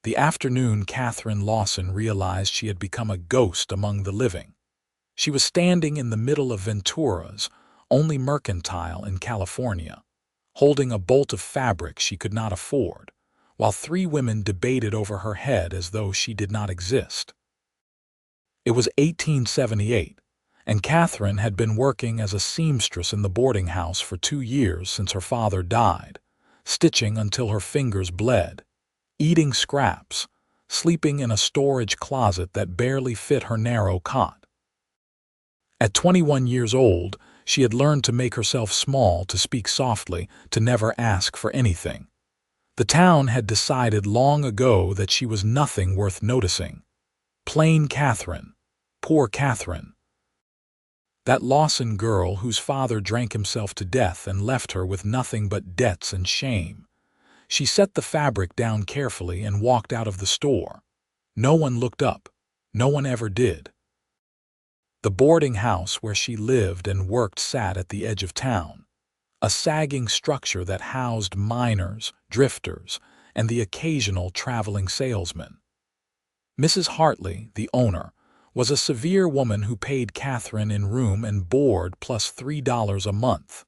The afternoon Katherine Lawson realized she had become a ghost among the living. She was standing in the middle of Ventura's only mercantile in California, holding a bolt of fabric she could not afford, while three women debated over her head as though she did not exist. It was 1878, and Katherine had been working as a seamstress in the boarding house for 2 years since her father died, stitching until her fingers bled, eating scraps, sleeping in a storage closet that barely fit her narrow cot. At 21 years old, she had learned to make herself small, to speak softly, to never ask for anything. The town had decided long ago that she was nothing worth noticing. Plain Katherine. Poor Katherine. That Lawson girl whose father drank himself to death and left her with nothing but debts and shame. She set the fabric down carefully and walked out of the store. No one looked up. No one ever did. The boarding house where she lived and worked sat at the edge of town, a sagging structure that housed miners, drifters, and the occasional traveling salesman. Mrs. Hartley, the owner, was a severe woman who paid Katherine in room and board plus $3 a month.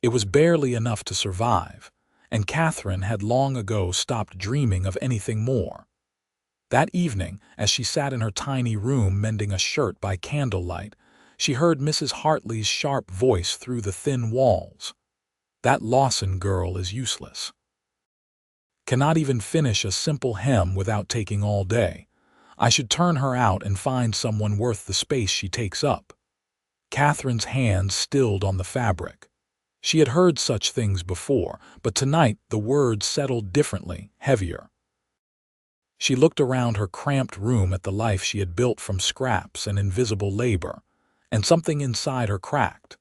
It was barely enough to survive, and Katherine had long ago stopped dreaming of anything more. That evening, as she sat in her tiny room mending a shirt by candlelight, she heard Mrs. Hartley's sharp voice through the thin walls. "That Lawson girl is useless. Cannot even finish a simple hem without taking all day. I should turn her out and find someone worth the space she takes up." Katherine's hands stilled on the fabric. She had heard such things before, but tonight the words settled differently, heavier. She looked around her cramped room at the life she had built from scraps and invisible labor, and something inside her cracked.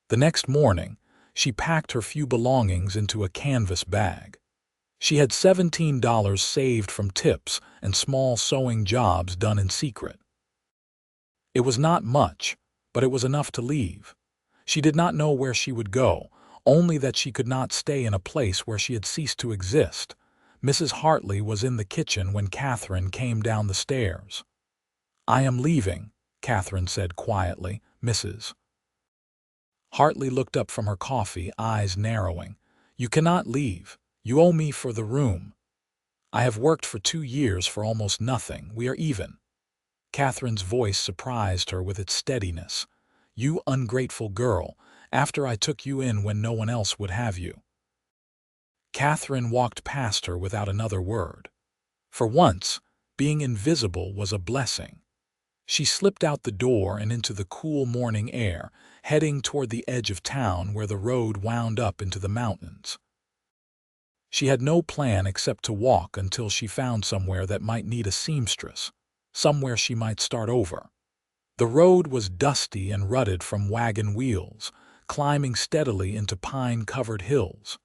The next morning, she packed her few belongings into a canvas bag. She had $17 saved from tips and small sewing jobs done in secret. It was not much, but it was enough to leave. She did not know where she would go, only that she could not stay in a place where she had ceased to exist. Mrs. Hartley was in the kitchen when Katherine came down the stairs. "I am leaving," Katherine said quietly. "Mrs." Hartley looked up from her coffee, eyes narrowing. "You cannot leave. You owe me for the room. I have worked for 2 years for almost nothing. We are even." Katherine's voice surprised her with its steadiness. "You ungrateful girl, after I took you in when no one else would have you." Katherine walked past her without another word. For once, being invisible was a blessing. She slipped out the door and into the cool morning air, heading toward the edge of town where the road wound up into the mountains. She had no plan except to walk until she found somewhere that might need a seamstress, somewhere she might start over. The road was dusty and rutted from wagon wheels, climbing steadily into pine-covered hills.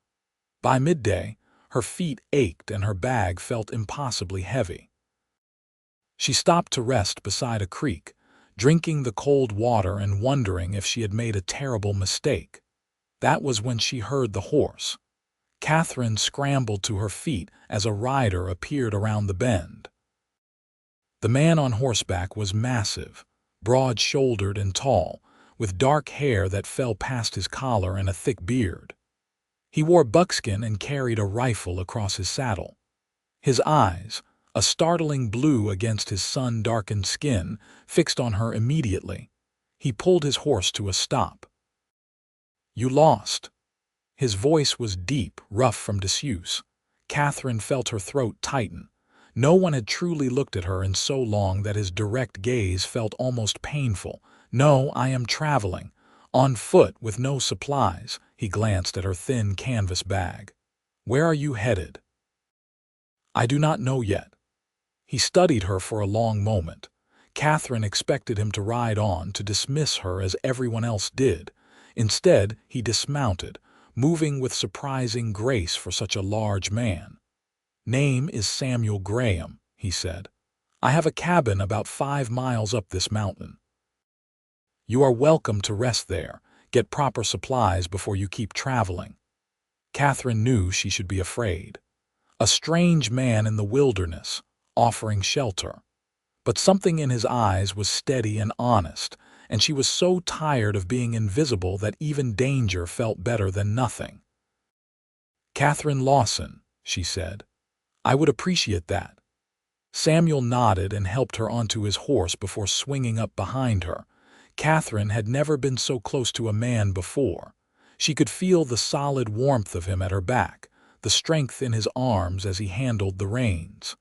By midday, her feet ached and her bag felt impossibly heavy. She stopped to rest beside a creek, drinking the cold water and wondering if she had made a terrible mistake. That was when she heard the horse. Katherine scrambled to her feet as a rider appeared around the bend. The man on horseback was massive, broad-shouldered and tall, with dark hair that fell past his collar and a thick beard. He wore buckskin and carried a rifle across his saddle. His eyes, a startling blue against his sun-darkened skin, fixed on her immediately. He pulled his horse to a stop. "You lost." His voice was deep, rough from disuse. Katherine felt her throat tighten. No one had truly looked at her in so long that his direct gaze felt almost painful. "No, I am traveling. On foot with no supplies." He glanced at her thin canvas bag. "Where are you headed?" "I do not know yet." He studied her for a long moment. Katherine expected him to ride on, to dismiss her as everyone else did. Instead, he dismounted, moving with surprising grace for such a large man. "Name is Samuel Graham," he said. "I have a cabin about 5 miles up this mountain. You are welcome to rest there. Get proper supplies before you keep traveling." Katherine knew she should be afraid. A strange man in the wilderness, offering shelter. But something in his eyes was steady and honest, and she was so tired of being invisible that even danger felt better than nothing. "Katherine Lawson," she said. "I would appreciate that." Samuel nodded and helped her onto his horse before swinging up behind her. Katherine had never been so close to a man before. She could feel the solid warmth of him at her back, the strength in his arms as he handled the reins.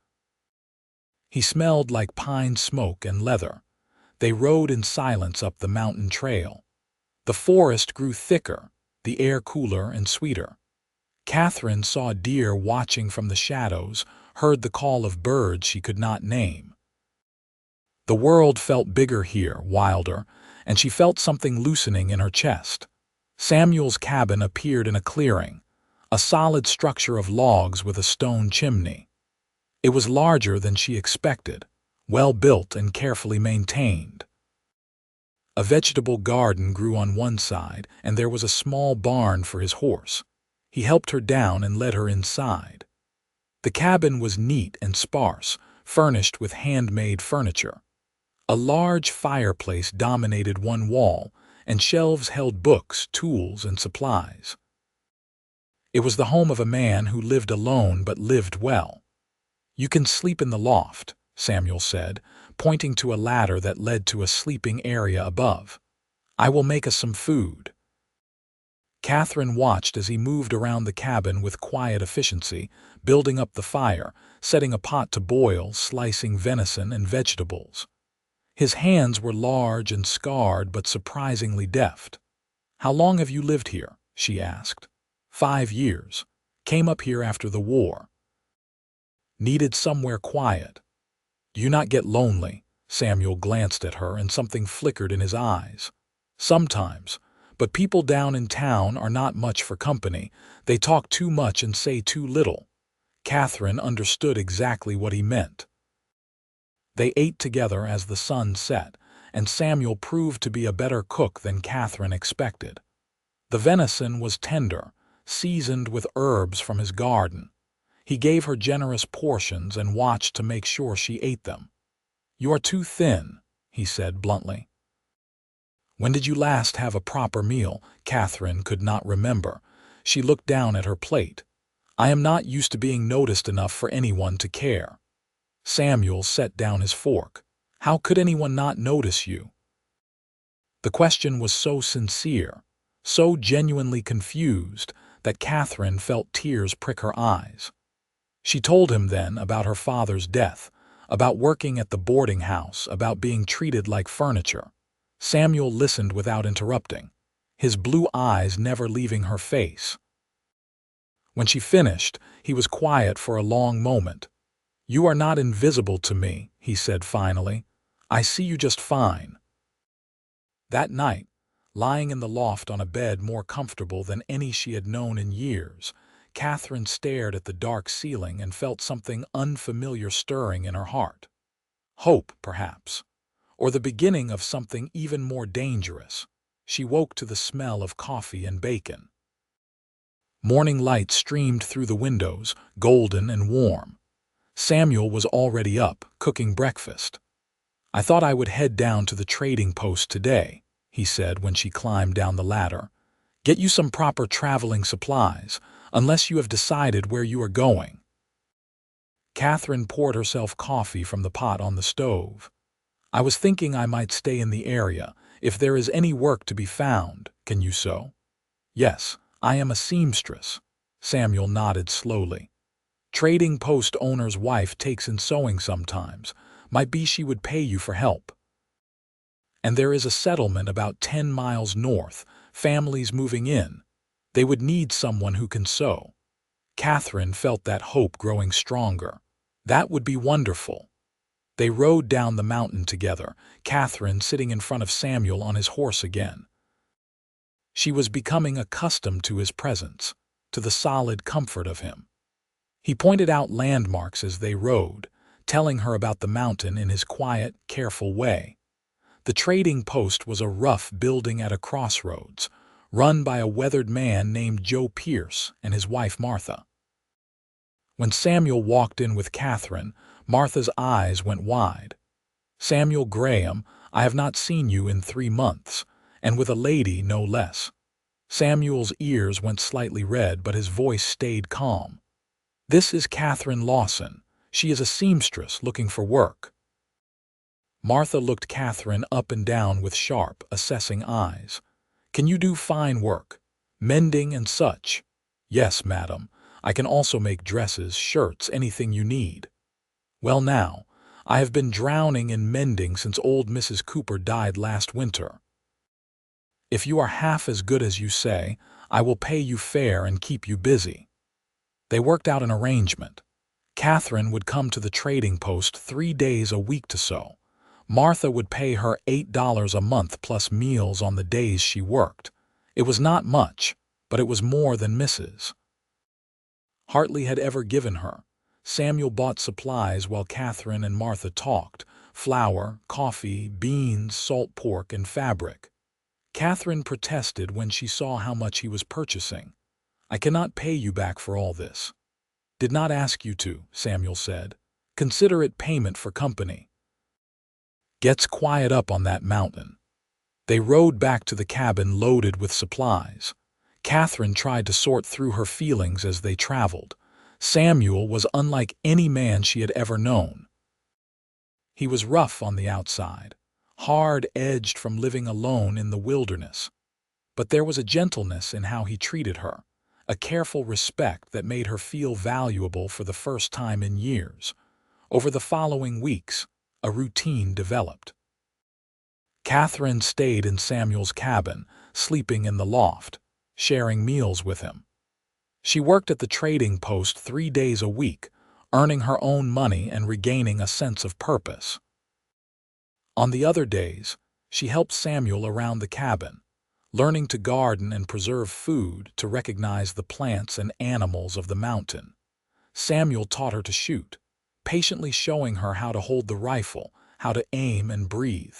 He smelled like pine smoke and leather. They rode in silence up the mountain trail. The forest grew thicker, the air cooler and sweeter. Katherine saw deer watching from the shadows, heard the call of birds she could not name. The world felt bigger here, wilder, and she felt something loosening in her chest. Samuel's cabin appeared in a clearing, a solid structure of logs with a stone chimney. It was larger than she expected, well built and carefully maintained. A vegetable garden grew on one side, and there was a small barn for his horse. He helped her down and led her inside. The cabin was neat and sparse, furnished with handmade furniture. A large fireplace dominated one wall, and shelves held books, tools, and supplies. It was the home of a man who lived alone but lived well. "You can sleep in the loft," Samuel said, pointing to a ladder that led to a sleeping area above. "I will make us some food." Katherine watched as he moved around the cabin with quiet efficiency, building up the fire, setting a pot to boil, slicing venison and vegetables. His hands were large and scarred but surprisingly deft. "How long have you lived here?" she asked. 5 years. Came up here after the war. Needed somewhere quiet. "Do you not get lonely?" Samuel glanced at her and something flickered in his eyes. "Sometimes, but people down in town are not much for company. They talk too much and say too little." Katherine understood exactly what he meant. They ate together as the sun set, and Samuel proved to be a better cook than Katherine expected. The venison was tender, seasoned with herbs from his garden. He gave her generous portions and watched to make sure she ate them. "You are too thin," he said bluntly. "When did you last have a proper meal?" Katherine could not remember. She looked down at her plate. "I am not used to being noticed enough for anyone to care." Samuel set down his fork. "How could anyone not notice you?" The question was so sincere, so genuinely confused, that Katherine felt tears prick her eyes. She told him then about her father's death, about working at the boarding house, about being treated like furniture. Samuel listened without interrupting, his blue eyes never leaving her face. When she finished, he was quiet for a long moment. "You are not invisible to me," he said finally. "I see you just fine." That night, lying in the loft on a bed more comfortable than any she had known in years, Katherine stared at the dark ceiling and felt something unfamiliar stirring in her heart. Hope, perhaps, or the beginning of something even more dangerous. She woke to the smell of coffee and bacon. Morning light streamed through the windows, golden and warm. Samuel was already up, cooking breakfast. "I thought I would head down to the trading post today," he said when she climbed down the ladder. "Get you some proper traveling supplies, unless you have decided where you are going." Katherine poured herself coffee from the pot on the stove. "I was thinking I might stay in the area. If there is any work to be found, can you sew?" "Yes, I am a seamstress." Samuel nodded slowly. "Trading post owner's wife takes in sewing sometimes. Might be she would pay you for help. And there is a settlement about 10 miles north, families moving in. They would need someone who can sew." Katherine felt that hope growing stronger. That would be wonderful. They rode down the mountain together, Katherine sitting in front of Samuel on his horse again. She was becoming accustomed to his presence, to the solid comfort of him. He pointed out landmarks as they rode, telling her about the mountain in his quiet, careful way. The trading post was a rough building at a crossroads, run by a weathered man named Joe Pierce and his wife Martha. When Samuel walked in with Catherine, Martha's eyes went wide. "Samuel Graham, I have not seen you in 3 months, and with a lady no less." Samuel's ears went slightly red, but his voice stayed calm. "This is Katherine Lawson. She is a seamstress looking for work." Martha looked Catherine up and down with sharp, assessing eyes. "Can you do fine work? Mending and such?" "Yes, madam. I can also make dresses, shirts, anything you need." "Well now, I have been drowning in mending since old Mrs. Cooper died last winter. If you are half as good as you say, I will pay you fair and keep you busy." They worked out an arrangement. Catherine would come to the trading post 3 days a week to sew. Martha would pay her $8 a month plus meals on the days she worked. It was not much, but it was more than Mrs. Hartley had ever given her. Samuel bought supplies while Catherine and Martha talked: flour, coffee, beans, salt pork, and fabric. Catherine protested when she saw how much he was purchasing. "I cannot pay you back for all this." "Did not ask you to," Samuel said. "Consider it payment for company." "Gets quiet up on that mountain." They rode back to the cabin loaded with supplies. Catherine tried to sort through her feelings as they traveled. Samuel was unlike any man she had ever known. He was rough on the outside, hard-edged from living alone in the wilderness. But there was a gentleness in how he treated her, a careful respect that made her feel valuable for the first time in years. Over the following weeks, a routine developed. Catherine stayed in Samuel's cabin, sleeping in the loft, sharing meals with him. She worked at the trading post 3 days a week, earning her own money and regaining a sense of purpose. On the other days, she helped Samuel around the cabin, learning to garden and preserve food, to recognize the plants and animals of the mountain. Samuel taught her to shoot, patiently showing her how to hold the rifle, how to aim and breathe.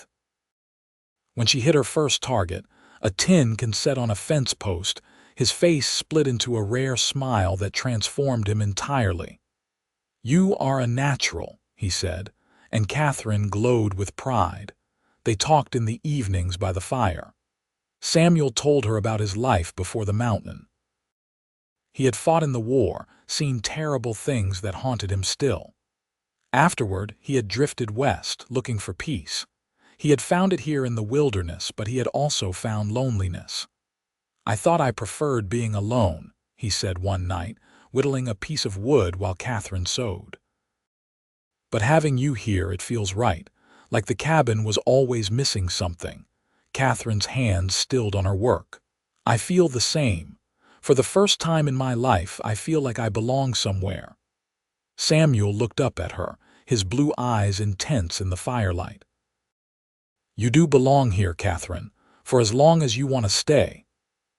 When she hit her first target, a tin can set on a fence post, his face split into a rare smile that transformed him entirely. "You are a natural," he said, and Catherine glowed with pride. They talked in the evenings by the fire. Samuel told her about his life before the mountain. He had fought in the war, seen terrible things that haunted him still. Afterward, he had drifted west, looking for peace. He had found it here in the wilderness, but he had also found loneliness. "I thought I preferred being alone," he said one night, whittling a piece of wood while Catherine sewed. "But having you here, it feels right, like the cabin was always missing something." Catherine's hands stilled on her work. "I feel the same. For the first time in my life, I feel like I belong somewhere." Samuel looked up at her, his blue eyes intense in the firelight. "You do belong here, Catherine, for as long as you want to stay."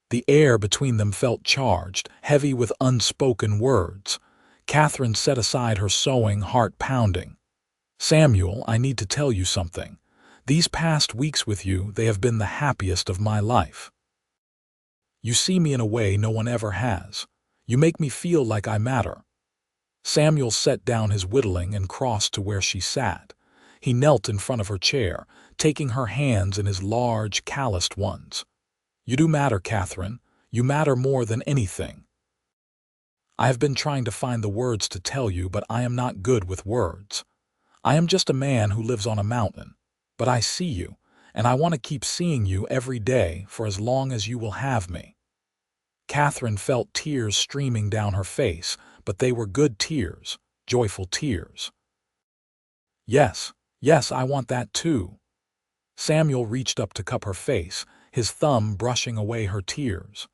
The air between them felt charged, heavy with unspoken words. Catherine set aside her sewing, heart pounding. "Samuel, I need to tell you something. These past weeks with you, they have been the happiest of my life. You see me in a way no one ever has. You make me feel like I matter." Samuel set down his whittling and crossed to where she sat. He knelt in front of her chair, taking her hands in his large, calloused ones. "You do matter, Catherine. You matter more than anything. I have been trying to find the words to tell you, but I am not good with words. I am just a man who lives on a mountain. But I see you, and I want to keep seeing you every day for as long as you will have me." Catherine felt tears streaming down her face, but they were good tears, joyful tears. "Yes, yes, I want that too." Samuel reached up to cup her face, his thumb brushing away her tears.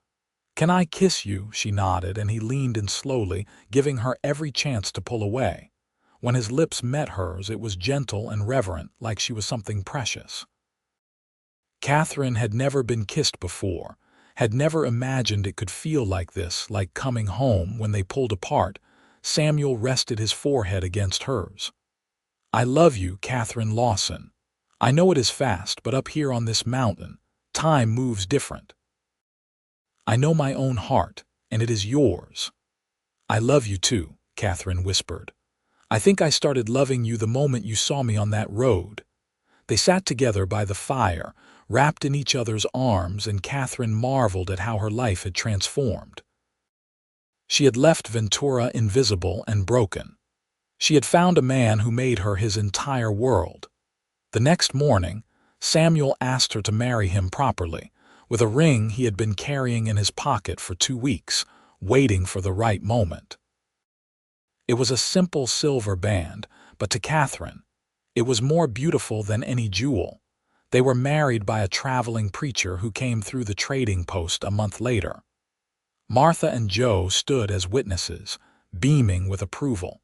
"Can I kiss you?" She nodded, and he leaned in slowly, giving her every chance to pull away. When his lips met hers, it was gentle and reverent, like she was something precious. Catherine had never been kissed before, had never imagined it could feel like this, like coming home. When they pulled apart, Samuel rested his forehead against hers. "I love you, Katherine Lawson. I know it is fast, but up here on this mountain, time moves different. I know my own heart, and it is yours. I love you too, Katherine whispered. "I think I started loving you the moment you saw me on that road." They sat together by the fire, wrapped in each other's arms, and Katherine marveled at how her life had transformed. She had left Ventura invisible and broken. She had found a man who made her his entire world. The next morning, Samuel asked her to marry him properly, with a ring he had been carrying in his pocket for 2 weeks, waiting for the right moment. It was a simple silver band, but to Katherine, it was more beautiful than any jewel. They were married by a traveling preacher who came through the trading post a month later. Martha and Joe stood as witnesses, beaming with approval.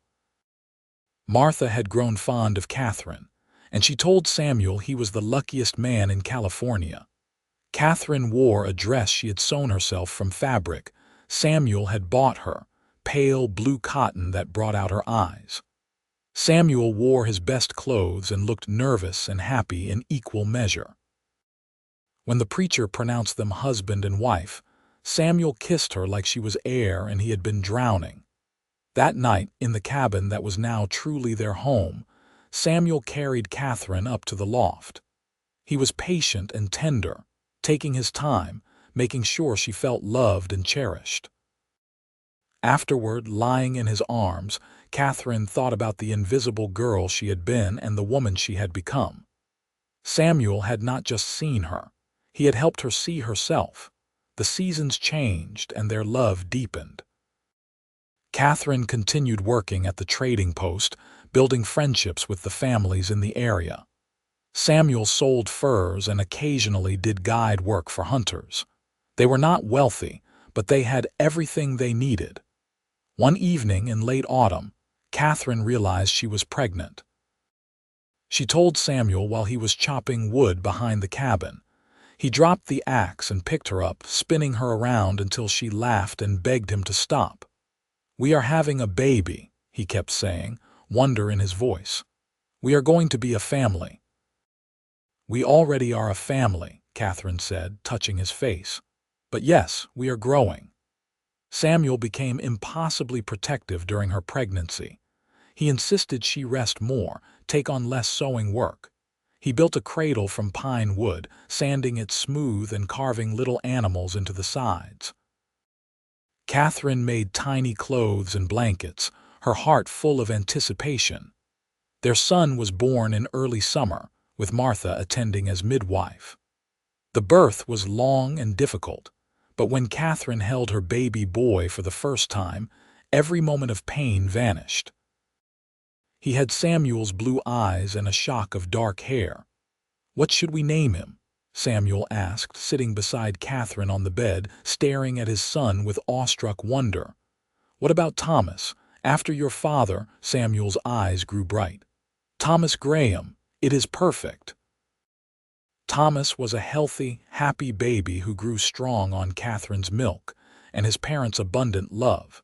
Martha had grown fond of Katherine, and she told Samuel he was the luckiest man in California. Katherine wore a dress she had sewn herself from fabric Samuel had bought her, pale blue cotton that brought out her eyes. Samuel wore his best clothes and looked nervous and happy in equal measure. When the preacher pronounced them husband and wife, Samuel kissed her like she was air and he had been drowning. That night, in the cabin that was now truly their home, Samuel carried Katherine up to the loft. He was patient and tender, taking his time, making sure she felt loved and cherished. Afterward, lying in his arms, Katherine thought about the invisible girl she had been and the woman she had become. Samuel had not just seen her, he had helped her see herself. The seasons changed and their love deepened. Katherine continued working at the trading post, building friendships with the families in the area. Samuel sold furs and occasionally did guide work for hunters. They were not wealthy, but they had everything they needed. One evening in late autumn, Katherine realized she was pregnant. She told Samuel while he was chopping wood behind the cabin. He dropped the axe and picked her up, spinning her around until she laughed and begged him to stop. "We are having a baby," he kept saying, wonder in his voice. "We are going to be a family." "We already are a family," Katherine said, touching his face. "But yes, we are growing." Samuel became impossibly protective during her pregnancy. He insisted she rest more, take on less sewing work. He built a cradle from pine wood, sanding it smooth and carving little animals into the sides. Katherine made tiny clothes and blankets, her heart full of anticipation. Their son was born in early summer, with Martha attending as midwife. The birth was long and difficult, but when Katherine held her baby boy for the first time, every moment of pain vanished. He had Samuel's blue eyes and a shock of dark hair. "What should we name him?" Samuel asked, sitting beside Katherine on the bed, staring at his son with awestruck wonder. "What about Thomas? After your father?" Samuel's eyes grew bright. "Thomas Graham. It is perfect." Thomas was a healthy, happy baby who grew strong on Katherine's milk and his parents' abundant love.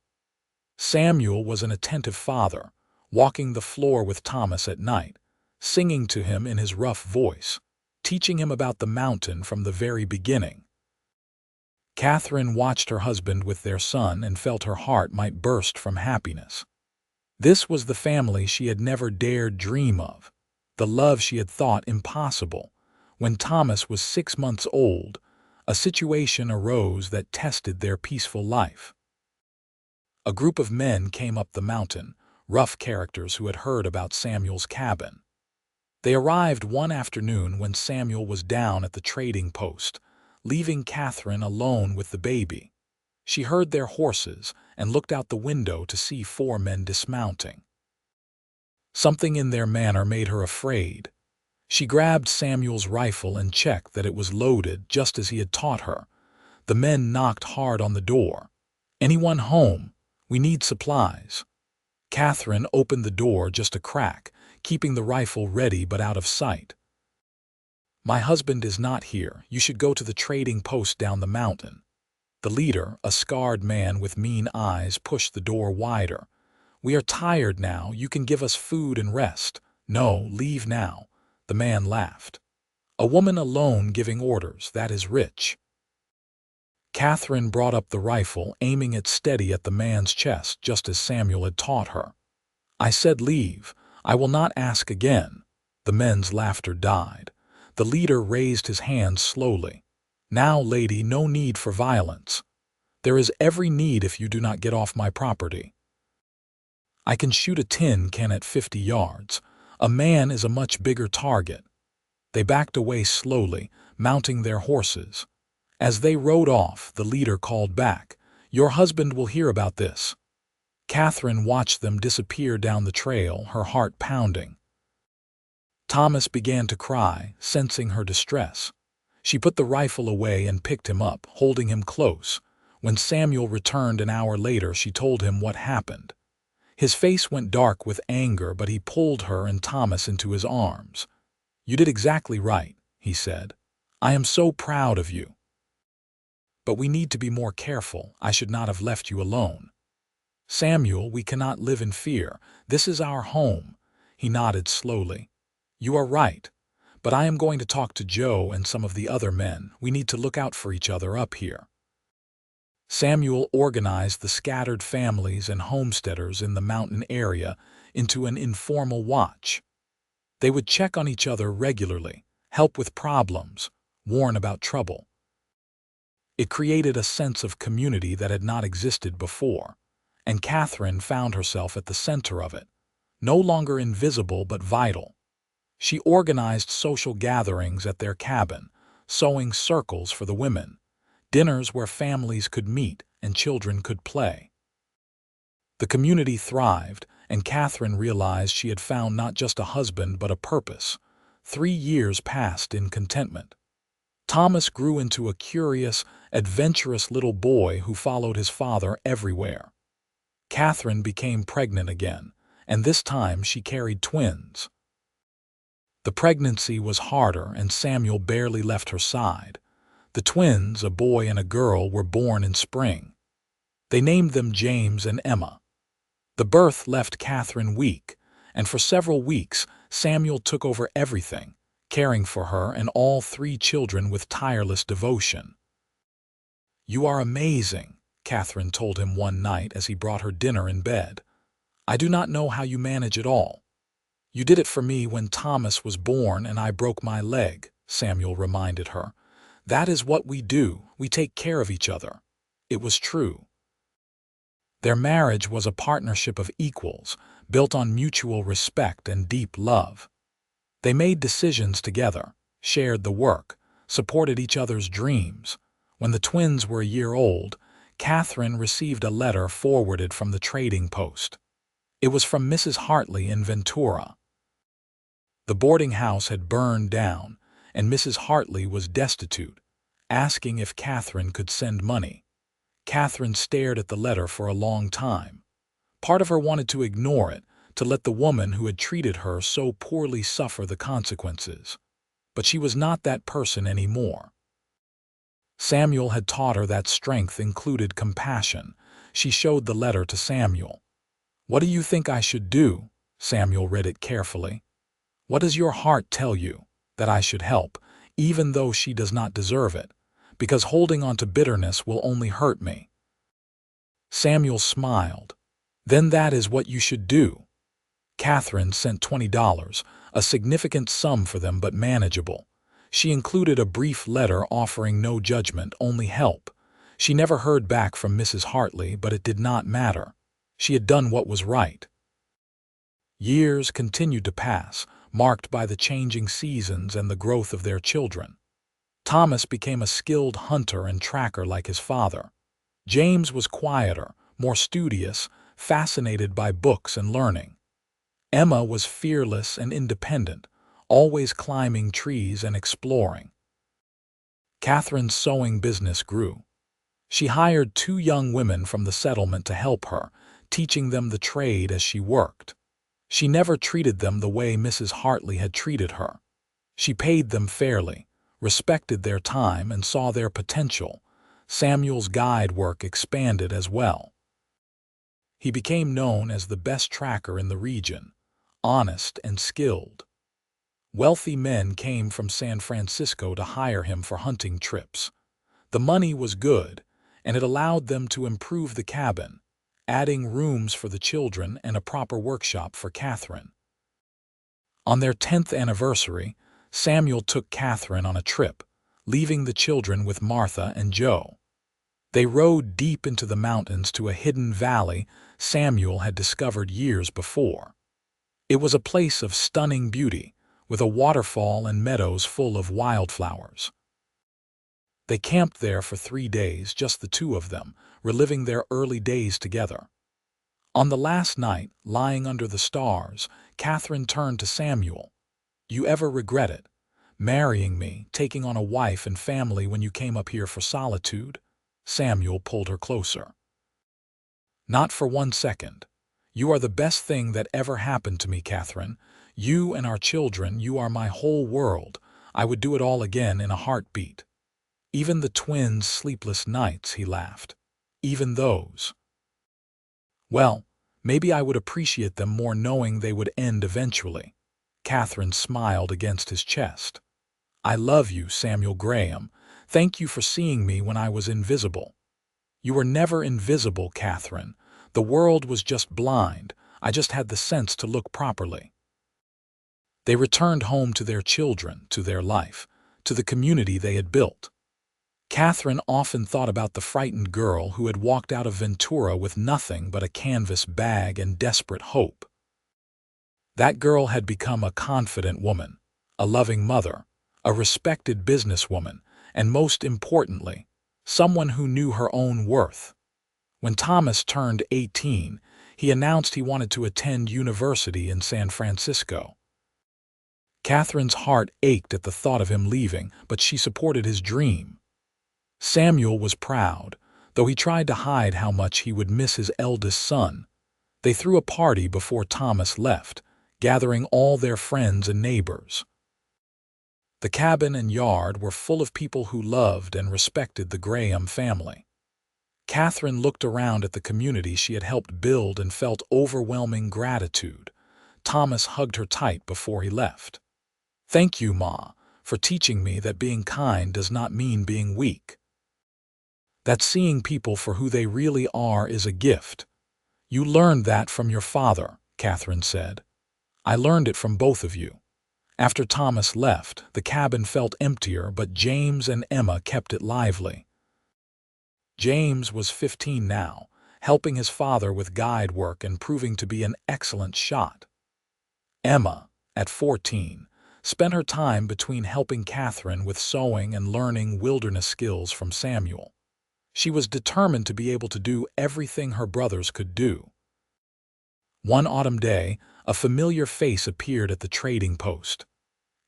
Samuel was an attentive father, walking the floor with Thomas at night, singing to him in his rough voice, teaching him about the mountain from the very beginning. Katherine watched her husband with their son and felt her heart might burst from happiness. This was the family she had never dared dream of, the love she had thought impossible. When Thomas was 6 months old, a situation arose that tested their peaceful life. A group of men came up the mountain, rough characters who had heard about Samuel's cabin. They arrived one afternoon when Samuel was down at the trading post, leaving Katherine alone with the baby. She heard their horses and looked out the window to see 4 men dismounting. Something in their manner made her afraid. She grabbed Samuel's rifle and checked that it was loaded just as he had taught her. The men knocked hard on the door. "Anyone home? We need supplies." Katherine opened the door just a crack, keeping the rifle ready but out of sight. "My husband is not here. You should go to the trading post down the mountain." The leader, a scarred man with mean eyes, pushed the door wider. "We are tired now. You can give us food and rest." "No, leave now." The man laughed. "A woman alone giving orders, that is rich." Katherine brought up the rifle, aiming it steady at the man's chest, just as Samuel had taught her. "I said leave. I will not ask again." The men's laughter died. The leader raised his hand slowly. "Now, lady, no need for violence. There is every need if you do not get off my property. I can shoot a tin can at 50 yards. A man is a much bigger target." They backed away slowly, mounting their horses. As they rode off, the leader called back, "Your husband will hear about this." Katherine watched them disappear down the trail, her heart pounding. Thomas began to cry, sensing her distress. She put the rifle away and picked him up, holding him close. When Samuel returned an hour later, she told him what happened. His face went dark with anger, but he pulled her and Thomas into his arms. "You did exactly right," he said. "I am so proud of you. But we need to be more careful. I should not have left you alone. Samuel, we cannot live in fear. This is our home." He nodded slowly. "You are right. But I am going to talk to Joe and some of the other men. We need to look out for each other up here." Samuel organized the scattered families and homesteaders in the mountain area into an informal watch. They would check on each other regularly, help with problems, warn about trouble. It created a sense of community that had not existed before, and Katherine found herself at the center of it, no longer invisible but vital. She organized social gatherings at their cabin, sewing circles for the women, dinners where families could meet and children could play. The community thrived, and Katherine realized she had found not just a husband but a purpose. 3 years passed in contentment. Thomas grew into a curious, adventurous little boy who followed his father everywhere. Katherine became pregnant again, and this time she carried twins. The pregnancy was harder, and Samuel barely left her side. The twins, a boy and a girl, were born in spring. They named them James and Emma. The birth left Katherine weak, and for several weeks Samuel took over everything, caring for her and all 3 children with tireless devotion. "You are amazing," Katherine told him one night as he brought her dinner in bed. "I do not know how you manage it all." "You did it for me when Thomas was born and I broke my leg," Samuel reminded her. "That is what we do. We take care of each other." It was true. Their marriage was a partnership of equals, built on mutual respect and deep love. They made decisions together, shared the work, supported each other's dreams. When the twins were a year old, Katherine received a letter forwarded from the trading post. It was from Mrs. Hartley in Ventura. The boarding house had burned down, and Mrs. Hartley was destitute, asking if Katherine could send money. Katherine stared at the letter for a long time. Part of her wanted to ignore it, to let the woman who had treated her so poorly suffer the consequences. But she was not that person anymore. Samuel had taught her that strength included compassion. She showed the letter to Samuel. "What do you think I should do?" Samuel read it carefully. "What does your heart tell you? That I should help, even though she does not deserve it, because holding on to bitterness will only hurt me." Samuel smiled. "Then that is what you should do." Katherine sent $20, a significant sum for them but manageable. She included a brief letter offering no judgment, only help. She never heard back from Mrs. Hartley, but it did not matter. She had done what was right. Years continued to pass, marked by the changing seasons and the growth of their children. Thomas became a skilled hunter and tracker like his father. James was quieter, more studious, fascinated by books and learning. Emma was fearless and independent, always climbing trees and exploring. Katherine's sewing business grew. She hired 2 young women from the settlement to help her, teaching them the trade as she worked. She never treated them the way Mrs. Hartley had treated her. She paid them fairly, respected their time, and saw their potential. Samuel's guide work expanded as well. He became known as the best tracker in the region, honest and skilled. Wealthy men came from San Francisco to hire him for hunting trips. The money was good, and it allowed them to improve the cabin, adding rooms for the children and a proper workshop for Katherine. On their 10th anniversary, Samuel took Katherine on a trip, leaving the children with Martha and Joe. They rode deep into the mountains to a hidden valley Samuel had discovered years before. It was a place of stunning beauty, with a waterfall and meadows full of wildflowers. They camped there for 3 days, just the two of them, reliving their early days together. On the last night, lying under the stars, Katherine turned to Samuel. "You ever regret it, marrying me, taking on a wife and family when you came up here for solitude?" Samuel pulled her closer. "Not for 1 second. You are the best thing that ever happened to me, Katherine. You and our children, you are my whole world. I would do it all again in a heartbeat. Even the twins' sleepless nights," he laughed. "Even those. Well, maybe I would appreciate them more knowing they would end eventually." Katherine smiled against his chest. "I love you, Samuel Graham. Thank you for seeing me when I was invisible." "You were never invisible, Katherine. The world was just blind. I just had the sense to look properly." They returned home to their children, to their life, to the community they had built. Katherine often thought about the frightened girl who had walked out of Ventura with nothing but a canvas bag and desperate hope. That girl had become a confident woman, a loving mother, a respected businesswoman, and most importantly, someone who knew her own worth. When Thomas turned 18, he announced he wanted to attend university in San Francisco. Katherine's heart ached at the thought of him leaving, but she supported his dream. Samuel was proud, though he tried to hide how much he would miss his eldest son. They threw a party before Thomas left, gathering all their friends and neighbors. The cabin and yard were full of people who loved and respected the Graham family. Katherine looked around at the community she had helped build and felt overwhelming gratitude. Thomas hugged her tight before he left. "Thank you, Ma, for teaching me that being kind does not mean being weak. That seeing people for who they really are is a gift. You learned that from your father," Katherine said. "I learned it from both of you." After Thomas left, the cabin felt emptier, but James and Emma kept it lively. James was 15 now, helping his father with guide work and proving to be an excellent shot. Emma, at 14, spent her time between helping Katherine with sewing and learning wilderness skills from Samuel. She was determined to be able to do everything her brothers could do. One autumn day, a familiar face appeared at the trading post.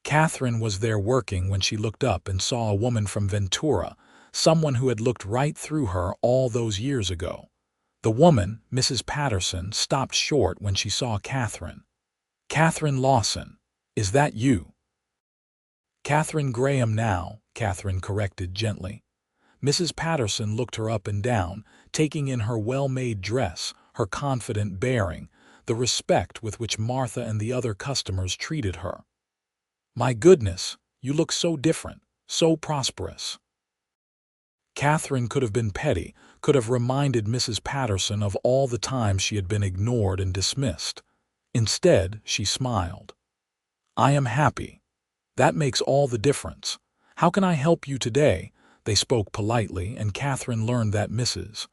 Katherine was there working when she looked up and saw a woman from Ventura, someone who had looked right through her all those years ago. The woman, Mrs. Patterson, stopped short when she saw Katherine. "Katherine Lawson, is that you?" "Katherine Graham now," Katherine corrected gently. Mrs. Patterson looked her up and down, taking in her well-made dress, her confident bearing, the respect with which Martha and the other customers treated her. "My goodness, you look so different, so prosperous." Katherine could have been petty, could have reminded Mrs. Patterson of all the times she had been ignored and dismissed. Instead, she smiled. "I am happy. That makes all the difference. How can I help you today?" They spoke politely, and Katherine learned that Mrs.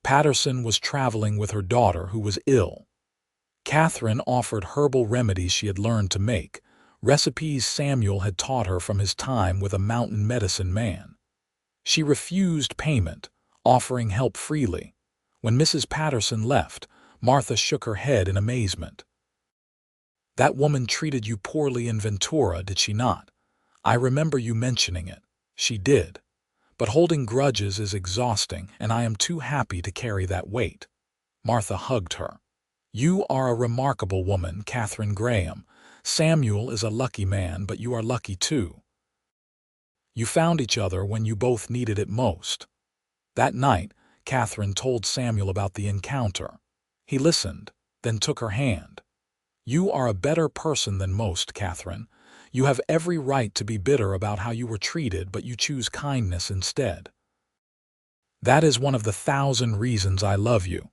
Patterson was traveling with her daughter who was ill. Katherine offered herbal remedies she had learned to make, recipes Samuel had taught her from his time with a mountain medicine man. She refused payment, offering help freely. When Mrs. Patterson left, Martha shook her head in amazement. "That woman treated you poorly in Ventura, did she not? I remember you mentioning it." "She did. But holding grudges is exhausting, and I am too happy to carry that weight." Martha hugged her. "You are a remarkable woman, Katherine Graham. Samuel is a lucky man, but you are lucky too. You found each other when you both needed it most." That night, Katherine told Samuel about the encounter. He listened, then took her hand. "You are a better person than most, Katherine. You have every right to be bitter about how you were treated, but you choose kindness instead. That is one of the 1,000 reasons I love you.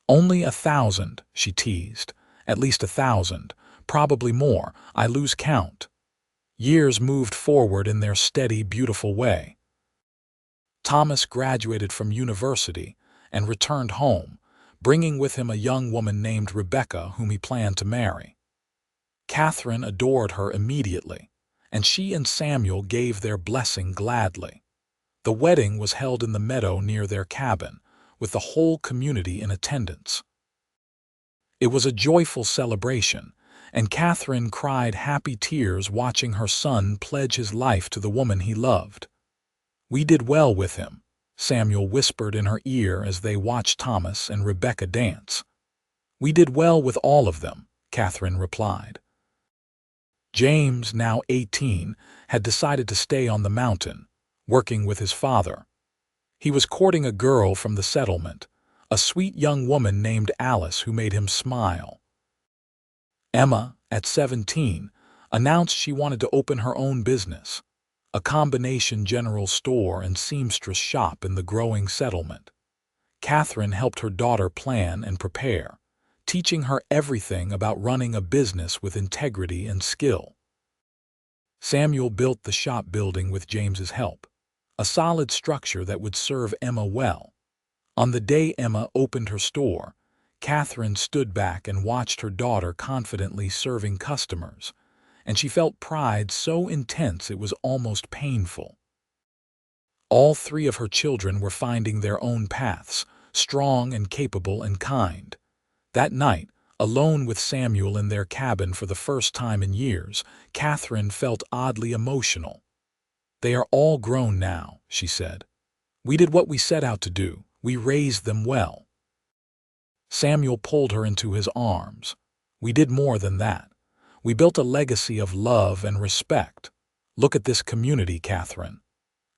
Only 1,000, she teased. At least 1,000, probably more. I lose count. Years moved forward in their steady, beautiful way. Thomas graduated from university and returned home, bringing with him a young woman named Rebecca whom he planned to marry. Katherine adored her immediately, and she and Samuel gave their blessing gladly. The wedding was held in the meadow near their cabin, with the whole community in attendance. It was a joyful celebration, and Katherine cried happy tears watching her son pledge his life to the woman he loved. "We did well with him," Samuel whispered in her ear as they watched Thomas and Rebecca dance. "We did well with all of them," Katherine replied. James, now 18, had decided to stay on the mountain, working with his father. He was courting a girl from the settlement, a sweet young woman named Alice who made him smile. Emma, at 17, announced she wanted to open her own business, a combination general store and seamstress shop in the growing settlement. Katherine helped her daughter plan and prepare, teaching her everything about running a business with integrity and skill. Samuel built the shop building with James's help, a solid structure that would serve Emma well. On the day Emma opened her store, Katherine stood back and watched her daughter confidently serving customers, and she felt pride so intense it was almost painful. All three of her children were finding their own paths, strong and capable and kind. That night, alone with Samuel in their cabin for the first time in years, Katherine felt oddly emotional. "They are all grown now," she said. "We did what we set out to do. We raised them well." Samuel pulled her into his arms. "We did more than that. We built a legacy of love and respect. Look at this community, Katherine.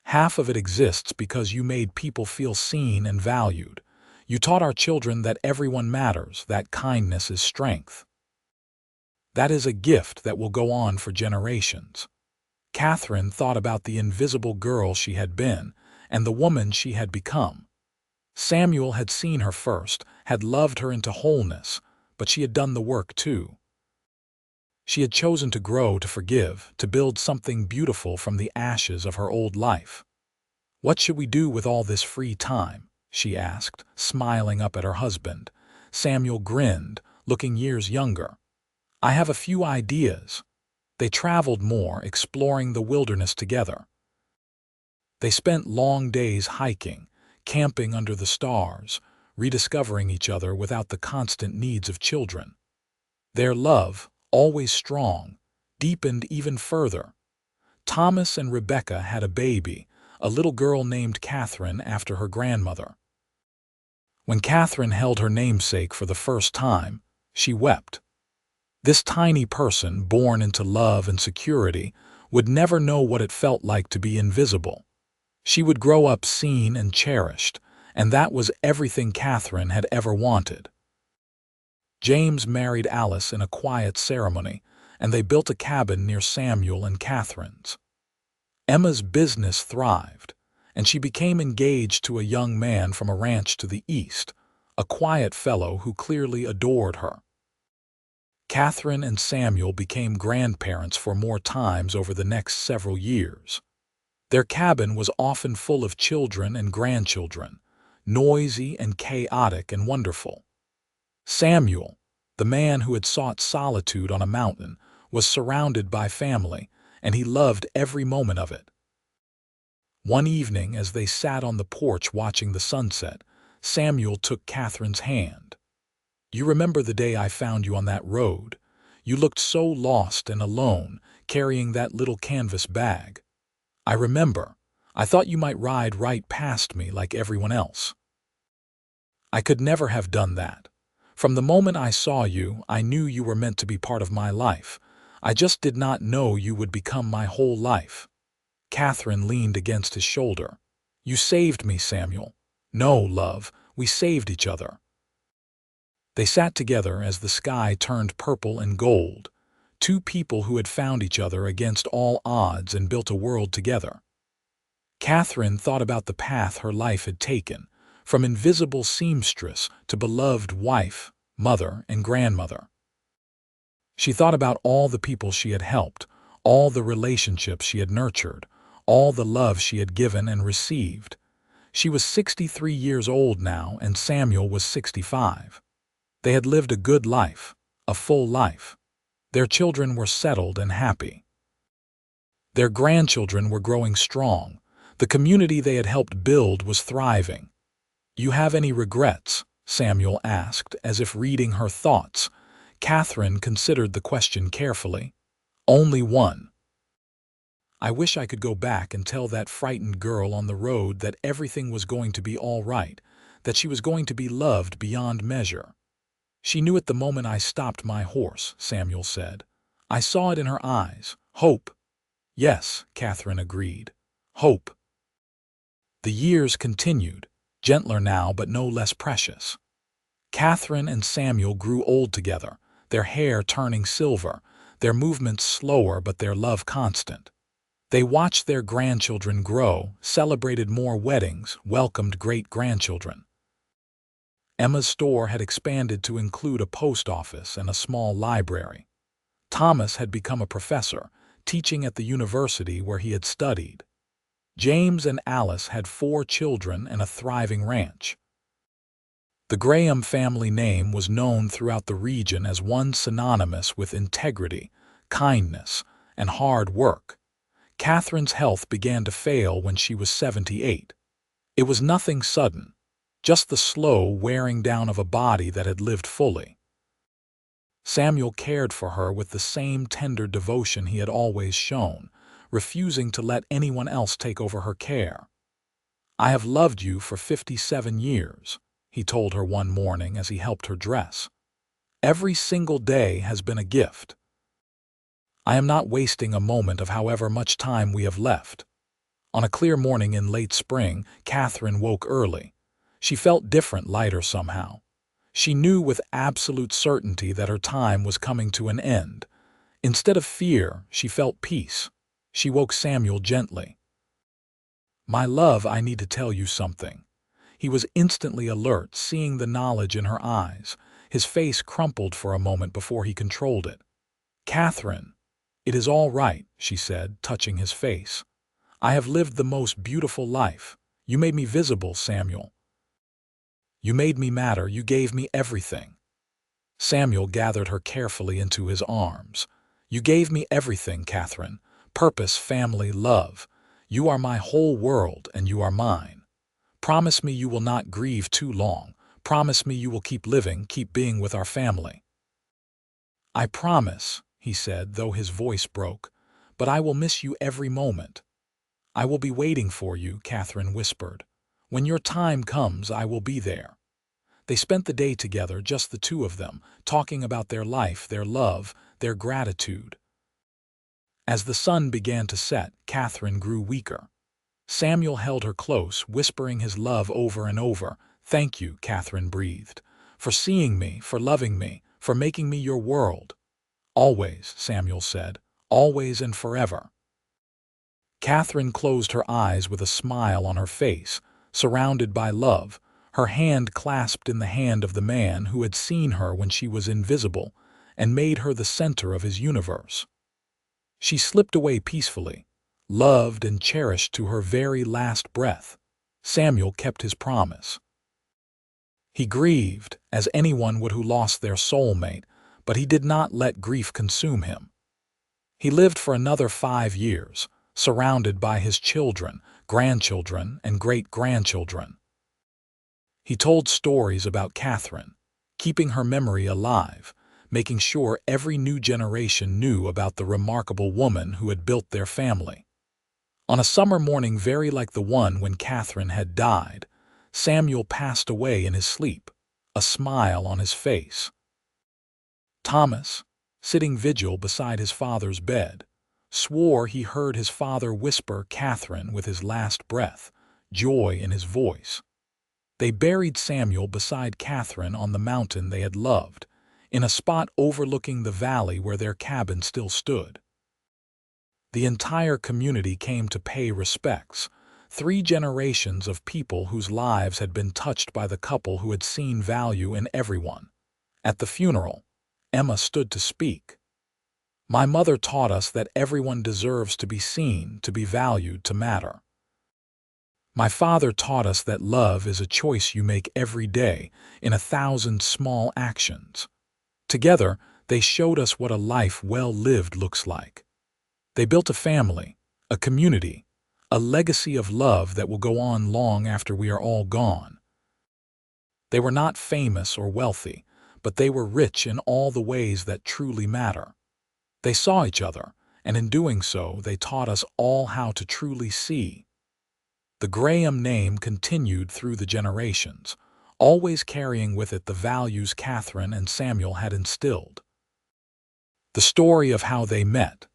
Half of it exists because you made people feel seen and valued. You taught our children that everyone matters, that kindness is strength. That is a gift that will go on for generations." Katherine thought about the invisible girl she had been and the woman she had become. Samuel had seen her first, had loved her into wholeness, but she had done the work too. She had chosen to grow, to forgive, to build something beautiful from the ashes of her old life. "What should we do with all this free time?" she asked, smiling up at her husband. Samuel grinned, looking years younger. "I have a few ideas." They traveled more, exploring the wilderness together. They spent long days hiking, camping under the stars, rediscovering each other without the constant needs of children. Their love, always strong, deepened even further. Thomas and Rebecca had a baby, a little girl named Katherine after her grandmother. When Katherine held her namesake for the first time, she wept. This tiny person, born into love and security, would never know what it felt like to be invisible. She would grow up seen and cherished, and that was everything Katherine had ever wanted. James married Alice in a quiet ceremony, and they built a cabin near Samuel and Katherine's. Emma's business thrived, and she became engaged to a young man from a ranch to the east, a quiet fellow who clearly adored her. Katherine and Samuel became grandparents for more times over the next several years. Their cabin was often full of children and grandchildren, noisy and chaotic and wonderful. Samuel, the man who had sought solitude on a mountain, was surrounded by family, and he loved every moment of it. One evening, as they sat on the porch watching the sunset, Samuel took Katherine's hand. "You remember the day I found you on that road? You looked so lost and alone, carrying that little canvas bag. I remember. I thought you might ride right past me like everyone else. I could never have done that. From the moment I saw you, I knew you were meant to be part of my life. I just did not know you would become my whole life." Katherine leaned against his shoulder. "You saved me, Samuel." "No, love, we saved each other." They sat together as the sky turned purple and gold, two people who had found each other against all odds and built a world together. Katherine thought about the path her life had taken, from invisible seamstress to beloved wife, mother, and grandmother. She thought about all the people she had helped, all the relationships she had nurtured, all the love she had given and received. She was 63 years old now, and Samuel was 65. They had lived a good life, a full life. Their children were settled and happy. Their grandchildren were growing strong. The community they had helped build was thriving. "You have any regrets?" Samuel asked, as if reading her thoughts. Katherine considered the question carefully. "Only one. I wish I could go back and tell that frightened girl on the road that everything was going to be all right, that she was going to be loved beyond measure. She knew it the moment I stopped my horse," Samuel said. "I saw it in her eyes. Hope." "Yes," Katherine agreed. "Hope." The years continued, gentler now but no less precious. Katherine and Samuel grew old together, their hair turning silver, their movements slower but their love constant. They watched their grandchildren grow, celebrated more weddings, welcomed great-grandchildren. Emma's store had expanded to include a post office and a small library. Thomas had become a professor, teaching at the university where he had studied. James and Alice had 4 children and a thriving ranch. The Graham family name was known throughout the region as one synonymous with integrity, kindness, and hard work. Katherine's health began to fail when she was 78. It was nothing sudden, just the slow wearing down of a body that had lived fully. Samuel cared for her with the same tender devotion he had always shown, refusing to let anyone else take over her care. "I have loved you for 57 years, he told her one morning as he helped her dress. "Every single day has been a gift. I am not wasting a moment of however much time we have left." On a clear morning in late spring, Katherine woke early. She felt different, lighter somehow. She knew with absolute certainty that her time was coming to an end. Instead of fear, she felt peace. She woke Samuel gently. "My love, I need to tell you something." He was instantly alert, seeing the knowledge in her eyes. His face crumpled for a moment before he controlled it. "Katherine, it is all right," she said, touching his face. "I have lived the most beautiful life. You made me visible, Samuel. You made me matter. You gave me everything." Samuel gathered her carefully into his arms. "You gave me everything, Katherine. Purpose, family, love. You are my whole world, and you are mine. Promise me you will not grieve too long. Promise me you will keep living, keep being with our family." "I promise," he said, though his voice broke, "but I will miss you every moment." "I will be waiting for you," Katherine whispered. "When your time comes, I will be there." They spent the day together, just the two of them, talking about their life, their love, their gratitude. As the sun began to set, Katherine grew weaker. Samuel held her close, whispering his love over and over. "Thank you," Katherine breathed, "for seeing me, for loving me, for making me your world." "Always," Samuel said, "always and forever." Katherine closed her eyes with a smile on her face, surrounded by love, her hand clasped in the hand of the man who had seen her when she was invisible and made her the center of his universe. She slipped away peacefully, loved and cherished to her very last breath. Samuel kept his promise. He grieved, as anyone would who lost their soulmate, but he did not let grief consume him. He lived for another 5 years, surrounded by his children, grandchildren, and great-grandchildren. He told stories about Katherine, keeping her memory alive, making sure every new generation knew about the remarkable woman who had built their family. On a summer morning very like the one when Katherine had died, Samuel passed away in his sleep, a smile on his face. Thomas, sitting vigil beside his father's bed, swore he heard his father whisper Katherine with his last breath, joy in his voice. They buried Samuel beside Katherine on the mountain they had loved, in a spot overlooking the valley where their cabin still stood. The entire community came to pay respects, 3 generations of people whose lives had been touched by the couple who had seen value in everyone. At the funeral, Emma stood to speak. "My mother taught us that everyone deserves to be seen, to be valued, to matter. My father taught us that love is a choice you make every day in 1,000 small actions. Together, they showed us what a life well lived looks like. They built a family, a community, a legacy of love that will go on long after we are all gone. They were not famous or wealthy, but they were rich in all the ways that truly matter. They saw each other, and in doing so, they taught us all how to truly see." The Graham name continued through the generations, always carrying with it the values Katherine and Samuel had instilled. The story of how they met,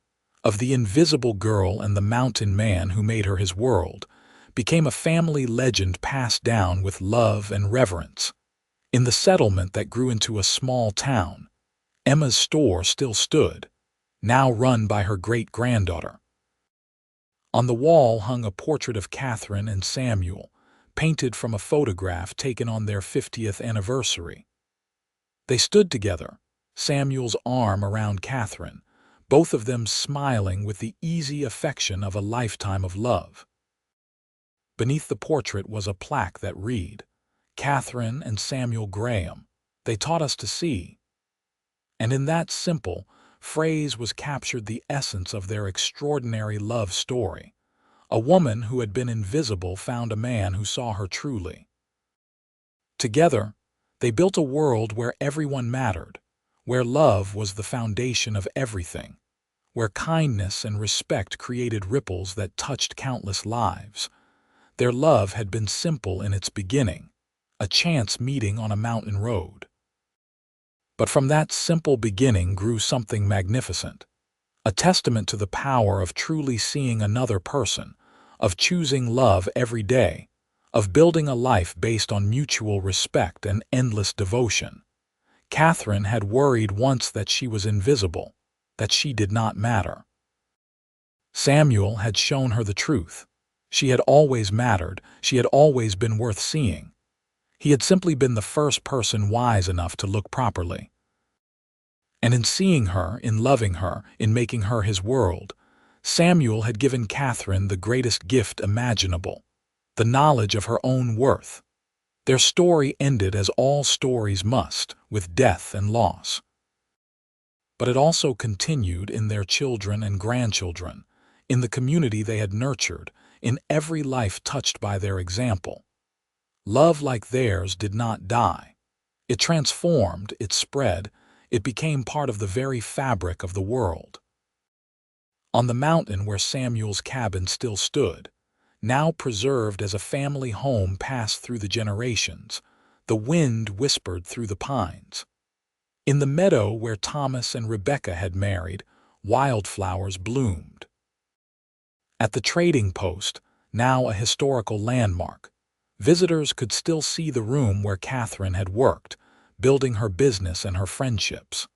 of the invisible girl and the mountain man who made her his world, became a family legend passed down with love and reverence. In the settlement that grew into a small town, Emma's store still stood, now run by her great-granddaughter. On the wall hung a portrait of Katherine and Samuel, painted from a photograph taken on their 50th anniversary. They stood together, Samuel's arm around Katherine, both of them smiling with the easy affection of a lifetime of love. Beneath the portrait was a plaque that read, "Katherine and Samuel Graham, they taught us to see." And in that simple phrase was captured the essence of their extraordinary love story. A woman who had been invisible found a man who saw her truly. Together, they built a world where everyone mattered, where love was the foundation of everything, where kindness and respect created ripples that touched countless lives. Their love had been simple in its beginning, a chance meeting on a mountain road. But from that simple beginning grew something magnificent, a testament to the power of truly seeing another person, of choosing love every day, of building a life based on mutual respect and endless devotion. Katherine had worried once that she was invisible, that she did not matter. Samuel had shown her the truth. She had always mattered, she had always been worth seeing. He had simply been the first person wise enough to look properly. And in seeing her, in loving her, in making her his world, Samuel had given Katherine the greatest gift imaginable, the knowledge of her own worth. Their story ended as all stories must, with death and loss. But it also continued in their children and grandchildren, in the community they had nurtured, in every life touched by their example. Love like theirs did not die. It transformed, it spread, it became part of the very fabric of the world. On the mountain where Samuel's cabin still stood, now preserved as a family home passed through the generations, the wind whispered through the pines. In the meadow where Thomas and Rebecca had married, wildflowers bloomed. At the trading post, now a historical landmark, visitors could still see the room where Katherine had worked, building her business and her friendships.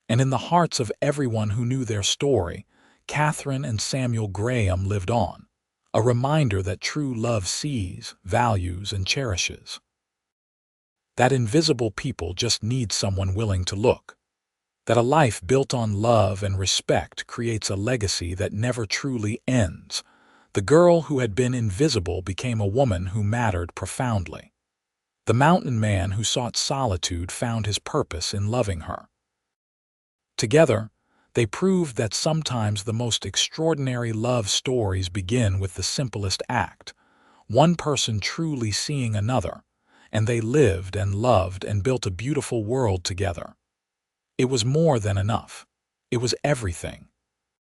And in the hearts of everyone who knew their story, Katherine and Samuel Graham lived on, a reminder that true love sees, values, and cherishes. That invisible people just need someone willing to look. That a life built on love and respect creates a legacy that never truly ends. The girl who had been invisible became a woman who mattered profoundly. The mountain man who sought solitude found his purpose in loving her. Together, they proved that sometimes the most extraordinary love stories begin with the simplest act, one person truly seeing another, and they lived and loved and built a beautiful world together. It was more than enough. It was everything.